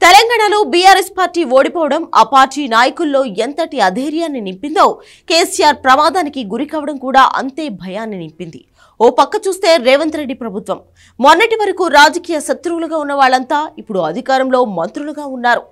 తెలంగాణలో BRS party ఓడిపోవడం ఆ పార్టీ నాయకుల్లో ఎంతటి అధైర్యాన్ని నింపిందో కేసీఆర్ ప్రమాదానికి గురికావడం కూడా అంతే భయాన్ని నింపింది. ఓ పక్క చూస్తే రేవంత్ రెడ్డి ప్రభుత్వం మొన్నటి వరకు రాజకీయ శత్రువులుగా ఉన్న వాళ్ళంతా ఇప్పుడు అధికారంలో మంత్రులుగా ఉన్నారు.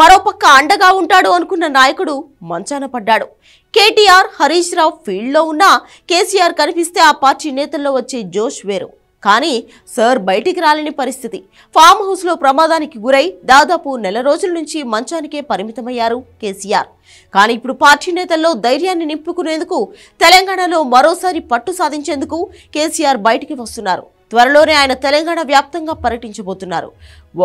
మరోపక్క అండగా ఉంటాడు అనుకున్న నాయకుడు మంచాన పడ్డాడు. కేటీఆర్, హరీష్ రావు ఫీల్డ్లో ఉన్నా కేసీఆర్ కనిపిస్తే ఆ పార్టీ నేతల్లో వచ్చే జోష్ వేరు. కానీ సార్ బయటికి రాలేని పరిస్థితి. ఫామ్ హౌస్లో ప్రమాదానికి గురై దాదాపు నెల రోజుల నుంచి మంచానికే పరిమితమయ్యారు కేసీఆర్. కానీ ఇప్పుడు పార్టీ నేతల్లో ధైర్యాన్ని నింపుకునేందుకు, తెలంగాణలో మరోసారి పట్టు సాధించేందుకు కేసీఆర్ బయటికి వస్తున్నారు. త్వరలోనే ఆయన తెలంగాణ వ్యాప్తంగా పర్యటించబోతున్నారు.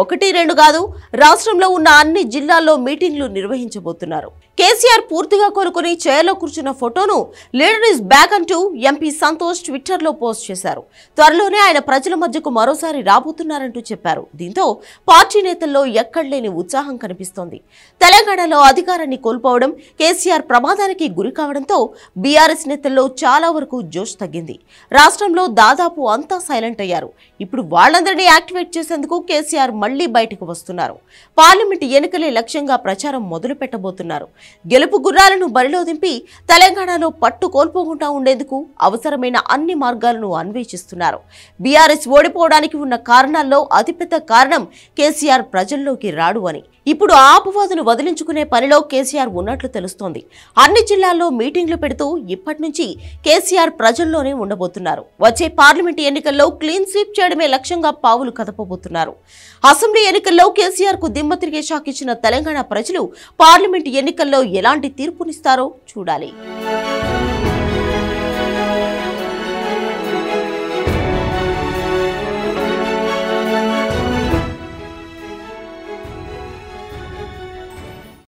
1-2 కాదు, రాష్ట్రంలో ఉన్న అన్ని జిల్లాల్లో మీటింగ్లు నిర్వహించబోతున్నారు. కేసీఆర్ పూర్తిగా కోలుకుని చైర్లో కూర్చున్న ఫోటోను లీడర్ ఇస్ బ్యాక్ అంటూ ఎంపీ సంతోష్ ట్విట్టర్లో పోస్ట్ చేశారు. త్వరలోనే ఆయన ప్రజల మధ్యకు మరోసారి రాబోతున్నారంటూ చెప్పారు. దీంతో పార్టీ నేతల్లో ఎక్కడలేని ఉత్సాహం కనిపిస్తోంది. తెలంగాణలో అధికారాన్ని కోల్పోవడం, కేసీఆర్ ప్రమాదానికి గురి కావడంతో బీఆర్ఎస్ నేతల్లో చాలా వరకు జోష్ తగ్గింది. రాష్ట్రంలో దాదాపు అంతా సైలెంట్ అయ్యారు. ఇప్పుడు వాళ్ళందరినీ యాక్టివేట్ చేసేందుకు కేసీఆర్ మళ్లీ బయటకు వస్తున్నారు. పార్లమెంట్ ఎన్నికలే లక్ష్యంగా ప్రచారం మొదలు పెట్టబోతున్నారు. గెలుపు గుర్రాలను బరిలో దింపి తెలంగాణలో పట్టు కోల్పోకుండా ఉండేందుకు అవసరమైన అన్ని మార్గాలను అన్వేషిస్తున్నారు. బీఆర్ఎస్ ఓడిపోవడానికి ఉన్న కారణాల్లో అతిపెద్ద కారణం కేసీఆర్ ప్రజల్లోకి రాడు అని. ఇప్పుడు ఆ అపవాదును వదిలించుకునే పనిలో కేసీఆర్ ఉన్నట్లు తెలుస్తోంది. అన్ని జిల్లాల్లో మీటింగ్లు పెడుతూ ఇప్పటి నుంచి కేసీఆర్ ప్రజల్లోనే ఉండబోతున్నారు. వచ్చే పార్లమెంట్ ఎన్నికల్లో క్లీన్ స్వీప్ చేయడమే లక్ష్యంగా పావులు కదపబోతున్నారు. అసెంబ్లీ ఎన్నికల్లో కేసీఆర్ కు దిమ్మ తిరిగే షాక్ ఇచ్చిన తెలంగాణ ప్రజలు పార్లమెంట్ ఎన్నికల్లో ఎలాంటి తీర్పునిస్తారో చూడాలి.